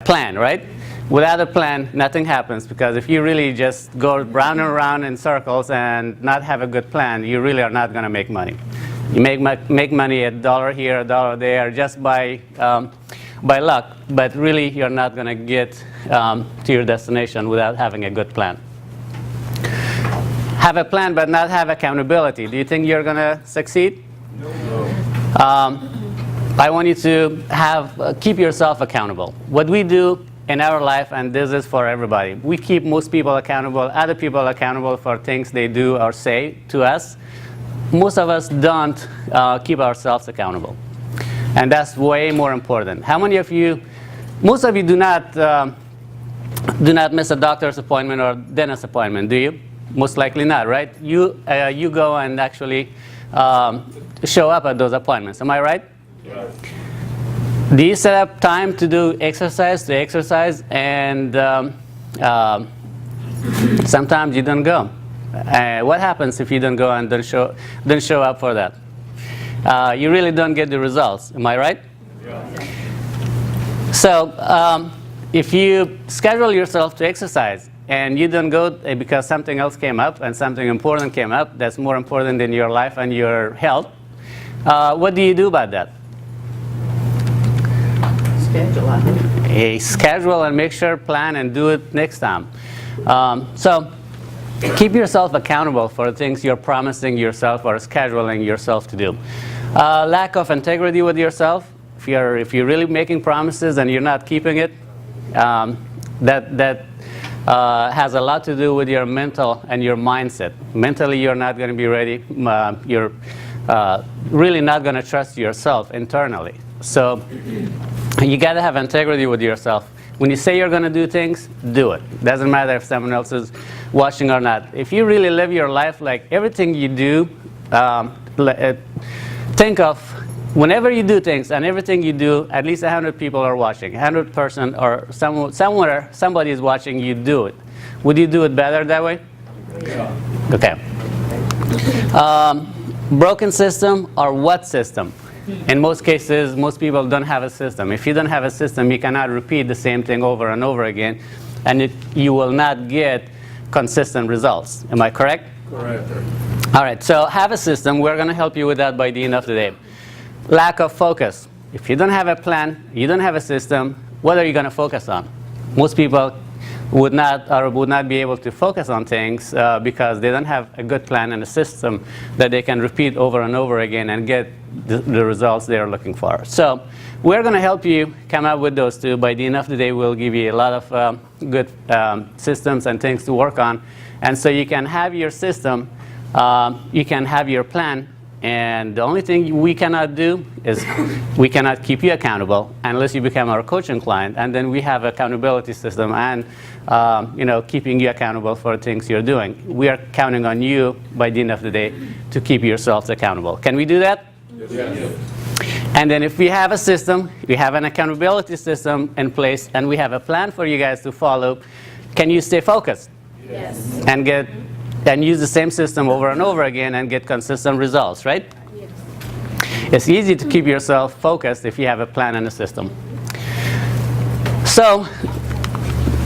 plan, right? Without a plan, nothing happens, because if you really just go round and round in circles and not have a good plan, you really are not going to make money. You make money a dollar here, a dollar there, just by luck, but really you're not going to get to your destination without having a good plan. Have a plan but not have accountability. Do you think you're going to succeed? No. I want you to keep yourself accountable. What we do in our life, and this is for everybody, we keep most people accountable, other people accountable for things they do or say to us. Most of us don't keep ourselves accountable. And that's way more important. How many of you, most of you do not miss a doctor's appointment or dentist appointment, do you? Most likely not, right? You go and actually show up at those appointments. Am I right? Right. Do you set up time to do exercise, and sometimes you don't go? What happens if you don't go and don't show up for that? You really don't get the results. Am I right? Yeah. So if you schedule yourself to exercise and you don't go because something else came up and something important came up that's more important than your life and your health, what do you do about that? Schedule and make sure, plan, and do it next time. So keep yourself accountable for things you're promising yourself or scheduling yourself to do. Lack of integrity with yourself. If you're really making promises and you're not keeping it, that has a lot to do with your mental and your mindset. Mentally, you're not going to be ready. You're really not going to trust yourself internally. So you got to have integrity with yourself. When you say you're going to do things, do it. Doesn't matter if someone else is watching or not. If you really live your life like everything you do, think of whenever you do things and everything you do, at least 100 people are watching, 100% or somewhere somebody is watching you do it. Would you do it better that way? Yeah. Okay. Broken system or what system? In most cases, most people don't have a system. If you don't have a system, you cannot repeat the same thing over and over again, and you will not get consistent results. Am I correct? Correct. All right, so have a system. We're going to help you with that by the end of the day. Lack of focus. If you don't have a plan, you don't have a system, what are you going to focus on? Most people would not be able to focus on things because they don't have a good plan and a system that they can repeat over and over again and get the results they're looking for. So we're going to help you come up with those two. By the end of the day, we'll give you a lot of good systems and things to work on. And so you can have your system, you can have your plan, and the only thing we cannot do is we cannot keep you accountable unless you become our coaching client, and then we have accountability system and keeping you accountable for things you're doing. We are counting on you by the end of the day to keep yourselves accountable. Can we do that? Yes. And then if we have a system, we have an accountability system in place, and we have a plan for you guys to follow, can you stay focused? Yes. And use the same system over and over again and get consistent results, right? Yes. It's easy to keep yourself focused if you have a plan and a system. So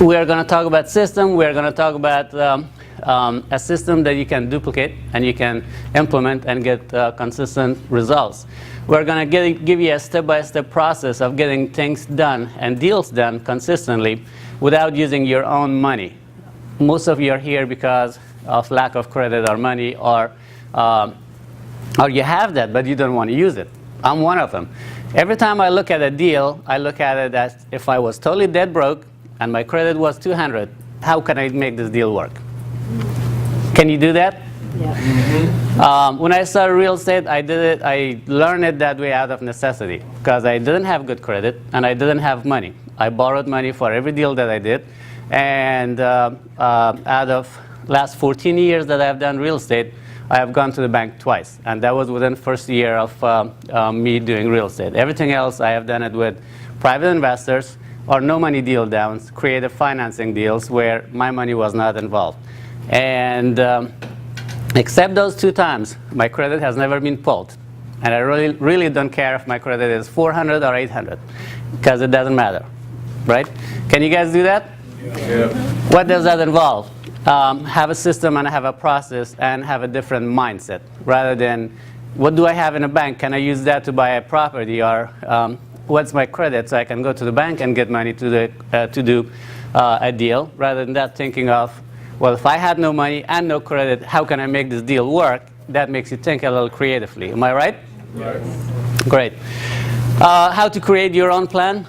we're going to talk about system. We're going to talk about a system that you can duplicate and you can implement and get consistent results. We're going to give you a step-by-step process of getting things done and deals done consistently without using your own money. Most of you are here because of lack of credit or money, or you have that but you don't want to use it. I'm one of them. Every time I look at a deal, I look at it as if I was totally dead broke and my credit was 200, how can I make this deal work? Can you do that? Yeah. Mm-hmm. When I started real estate, I learned it that way out of necessity, because I didn't have good credit and I didn't have money. I borrowed money for every deal that I did, and out of last 14 years that I've done real estate, I have gone to the bank twice, and that was within the first year of me doing real estate. Everything else, I have done it with private investors or no money deal downs, creative financing deals where my money was not involved. And except those two times, my credit has never been pulled. And I really don't care if my credit is 400 or 800, because it doesn't matter. right? Can you guys do that? Yeah. What does that involve? Have a system and have a process and have a different mindset rather than what do I have in a bank? Can I use that to buy a property? Or what's my credit so I can go to the bank and get money to do a deal, rather than that thinking of, well, if I had no money and no credit, how can I make this deal work? That makes you think a little creatively. Am I right? Right. Great. How to create your own plan?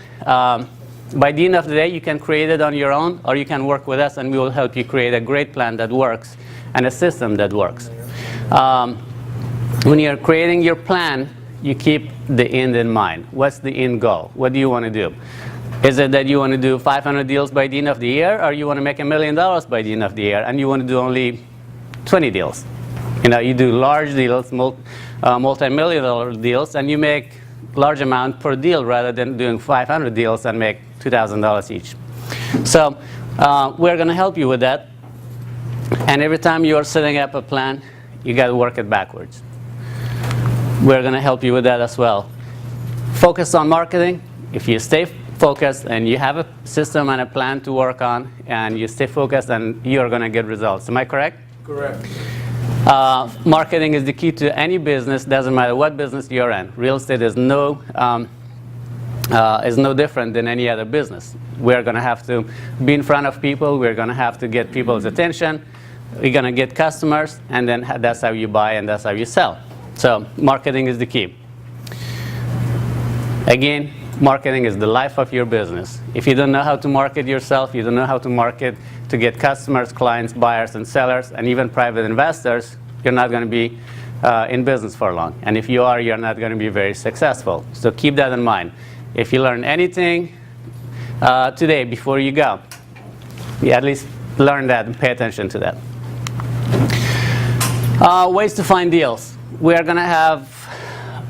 By the end of the day, you can create it on your own, or you can work with us and we will help you create a great plan that works and a system that works. When you're creating your plan, you keep the end in mind. What's the end goal? What do you want to do? Is it that you want to do 500 deals by the end of the year, or you want to make $1 million by the end of the year and you want to do only 20 deals? You do large deals, multi-million-dollar deals, and you make large amount per deal rather than doing 500 deals and make $2,000 each. So we're going to help you with that. And every time you're setting up a plan, you got to work it backwards. We're going to help you with that as well. Focus on marketing. If you stay focused and you have a system and a plan to work on, and you stay focused, and you're going to get results. Am I correct? Correct. Marketing is the key to any business. Doesn't matter what business you're in. Real estate is no different than any other business. We're going to have to be in front of people. We're going to have to get people's attention. We're going to get customers, and then that's how you buy and that's how you sell. So marketing is the key. Again, marketing is the life of your business. If you don't know how to market yourself, you don't know how to market to get customers, clients, buyers, and sellers, and even private investors, you're not going to be in business for long. And if you are, you're not going to be very successful. So keep that in mind. If you learn anything today before you go, you at least learn that and pay attention to that. Ways to find deals. We are going to have,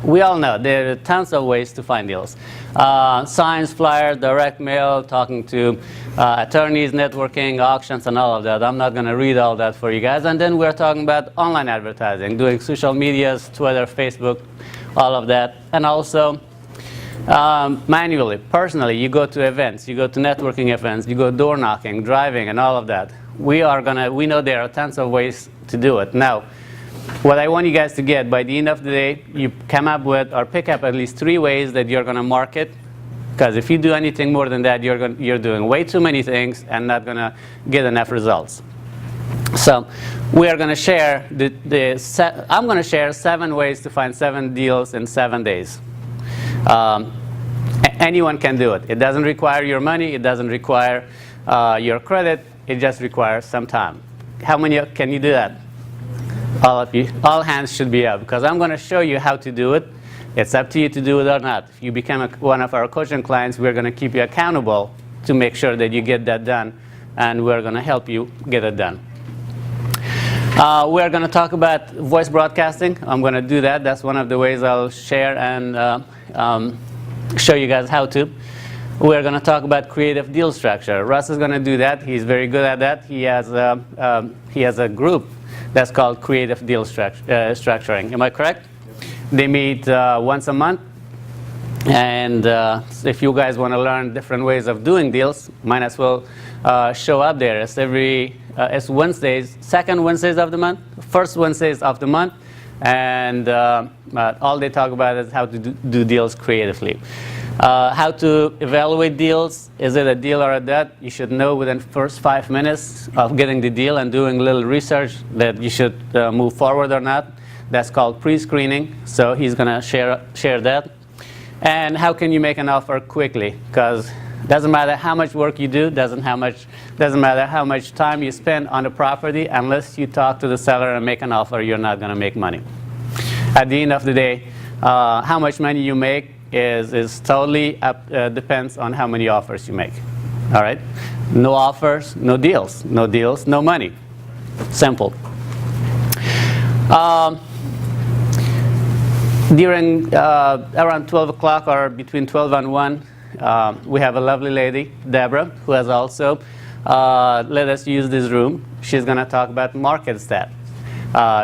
we all know there are tons of ways to find deals. Signs, flyers, direct mail, talking to attorneys, networking, auctions, and all of that. I'm not going to read all that for you guys. And then we're talking about online advertising, doing social medias, Twitter, Facebook, all of that. And also manually, personally, you go to events, you go to networking events, you go door knocking, driving, and all of that. We know there are tons of ways to do it. Now, what I want you guys to get by the end of the day, you come up with or pick up at least 3 ways that you're going to market. Because if you do anything more than that, you're doing way too many things and not going to get enough results. So we are going to share I'm going to share 7 ways to find 7 deals in 7 days. Anyone can do it. It doesn't require your money. It doesn't require your credit. It just requires some time. How many can you do that? All of you. All hands should be up, because I'm going to show you how to do it. It's up to you to do it or not. If you become one of our coaching clients, we're going to keep you accountable to make sure that you get that done, and we're going to help you get it done. We're going to talk about voice broadcasting. I'm going to do that. That's one of the ways I'll share and show you guys how to. We're going to talk about creative deal structure. Russ is going to do that. He's very good at that. He has a group that's called Creative Deal Structuring. Am I correct? They meet once a month. And if you guys want to learn different ways of doing deals, might as well show up there. It's Wednesdays, second Wednesdays of the month, first Wednesdays of the month. And all they talk about is how to do deals creatively. How to evaluate deals. Is it a deal or a debt? You should know within the first 5 minutes of getting the deal and doing a little research that you should move forward or not. That's called pre-screening. So he's going to share that. And how can you make an offer quickly? Because it doesn't matter how much work you do, doesn't matter how much time you spend on the property, unless you talk to the seller and make an offer, you're not going to make money. At the end of the day, how much money you make is totally depends on how many offers you make. All right? No offers, no deals. No deals, no money. Simple. During around 12 o'clock or between 12 and 1, we have a lovely lady, Deborah, who has also let us use this room. She's going to talk about market stats.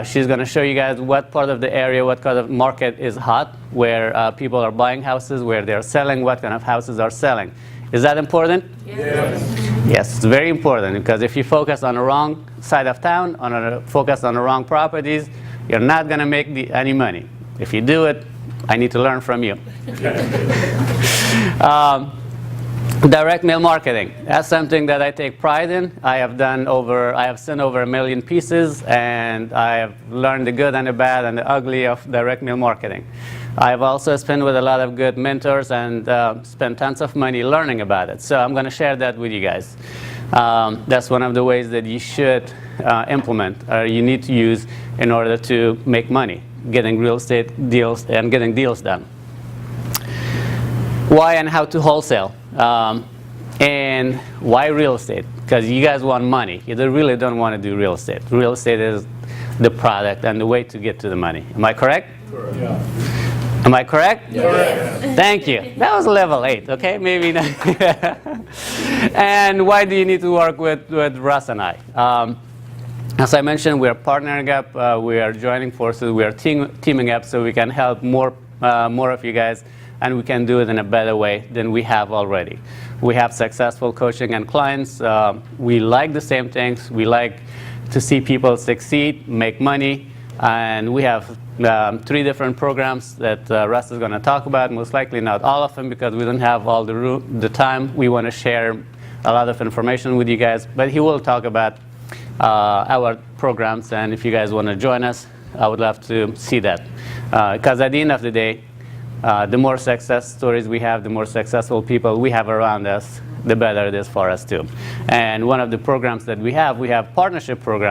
She's going to show you guys what part of the area, what kind of market is hot, where people are buying houses, where they're selling, what kind of houses are selling. Is that important? Yes. Yes, it's very important, because if you focus on the wrong side of town, focus on the wrong properties, you're not going to make any money. If you do it, I need to learn from you. Direct mail marketing. That's something that I take pride in. I have sent over 1 million pieces, and I have learned the good and the bad and the ugly of direct mail marketing. I've also spent with a lot of good mentors and spent tons of money learning about it. So I'm going to share that with you guys. That's one of the ways that you should implement, or you need to use in order to make money, getting real estate deals and getting deals done. Why and how to wholesale. And why real estate? Because you guys want money. You really don't want to do real estate. Real estate is the product and the way to get to the money. Am I correct? Correct. Yeah. Am I correct? Yes. Thank you. That was level 8, okay? Maybe not. And why do you need to work with Russ and I? As I mentioned, we are partnering up. We are joining forces. We are teaming up so we can help more of you guys, and we can do it in a better way than we have already. We have successful coaching and clients. We like the same things. We like to see people succeed, make money, and we have 3 different programs that Russ is going to talk about. Most likely not all of them, because we don't have all the time. We want to share a lot of information with you guys, but he will talk about our programs, and if you guys want to join us, I would love to see that. Because at the end of the day, the more success stories we have, the more successful people we have around us, the better it is for us too. And one of the programs that we have partnership programs.